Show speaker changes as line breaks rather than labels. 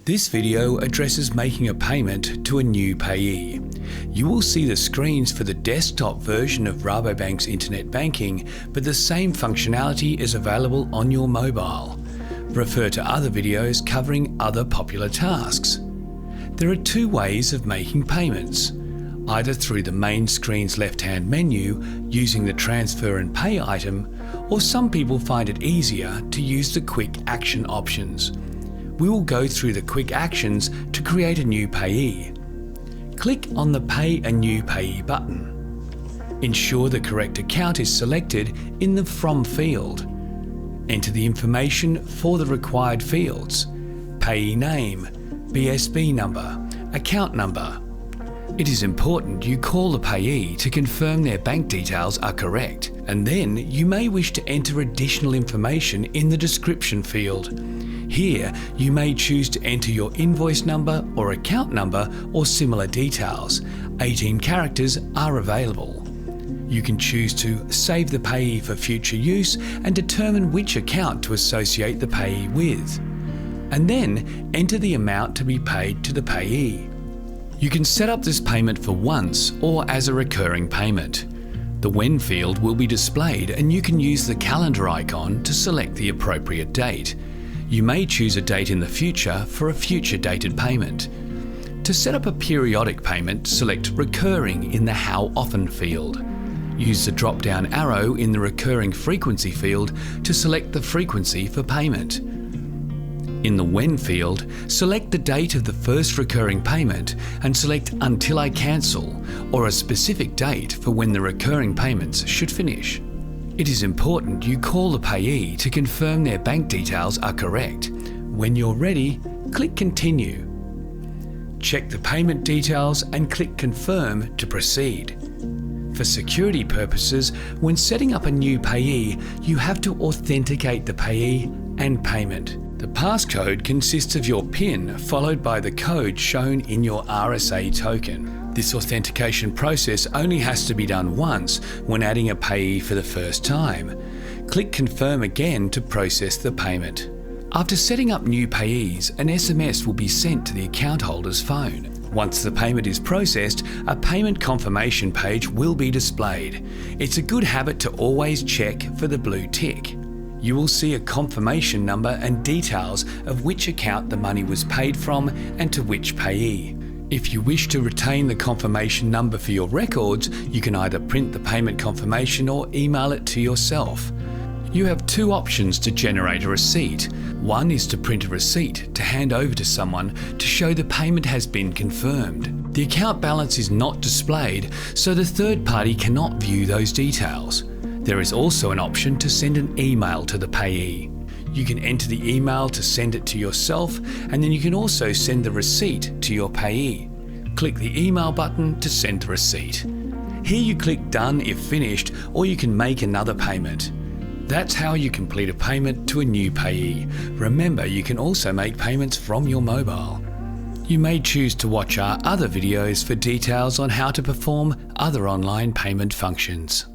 This video addresses making a payment to a new payee. You will see the screens for the desktop version of Rabobank's internet banking, but the same functionality is available on your mobile. Refer to other videos covering other popular tasks. There are two ways of making payments, either through the main screen's left-hand menu using the transfer and pay item, or some people find it easier to use the quick action options. We will go through the quick actions to create a new payee. Click on the Pay a New Payee button. Ensure the correct account is selected in the From field. Enter the information for the required fields: payee name, BSB number, account number. It is important you call the payee to confirm their bank details are correct, and then you may wish to enter additional information in the description field. Here, you may choose to enter your invoice number or account number or similar details. 18 characters are available. You can choose to save the payee for future use and determine which account to associate the payee with, and then enter the amount to be paid to the payee. You can set up this payment for once or as a recurring payment. The When field will be displayed, and you can use the calendar icon to select the appropriate date. You may choose a date in the future for a future dated payment. To set up a periodic payment, select Recurring in the How Often field. Use the drop-down arrow in the Recurring Frequency field to select the frequency for payment. In the When field, select the date of the first recurring payment and select Until I Cancel, or a specific date for when the recurring payments should finish. It is important you call the payee to confirm their bank details are correct. When you're ready, click Continue. Check the payment details and click Confirm to proceed. For security purposes, when setting up a new payee, you have to authenticate the payee and payment. The passcode consists of your PIN followed by the code shown in your RSA token. This authentication process only has to be done once when adding a payee for the first time. Click Confirm again to process the payment. After setting up new payees, an SMS will be sent to the account holder's phone. Once the payment is processed, a payment confirmation page will be displayed. It's a good habit to always check for the blue tick. You will see a confirmation number and details of which account the money was paid from and to which payee. If you wish to retain the confirmation number for your records, you can either print the payment confirmation or email it to yourself. You have two options to generate a receipt. One is to print a receipt to hand over to someone to show the payment has been confirmed. The account balance is not displayed, so the third party cannot view those details. There is also an option to send an email to the payee. You can enter the email to send it to yourself, and then you can also send the receipt to your payee. Click the email button to send the receipt. Here you click Done if finished, or you can make another payment. That's how you complete a payment to a new payee. Remember, you can also make payments from your mobile. You may choose to watch our other videos for details on how to perform other online payment functions.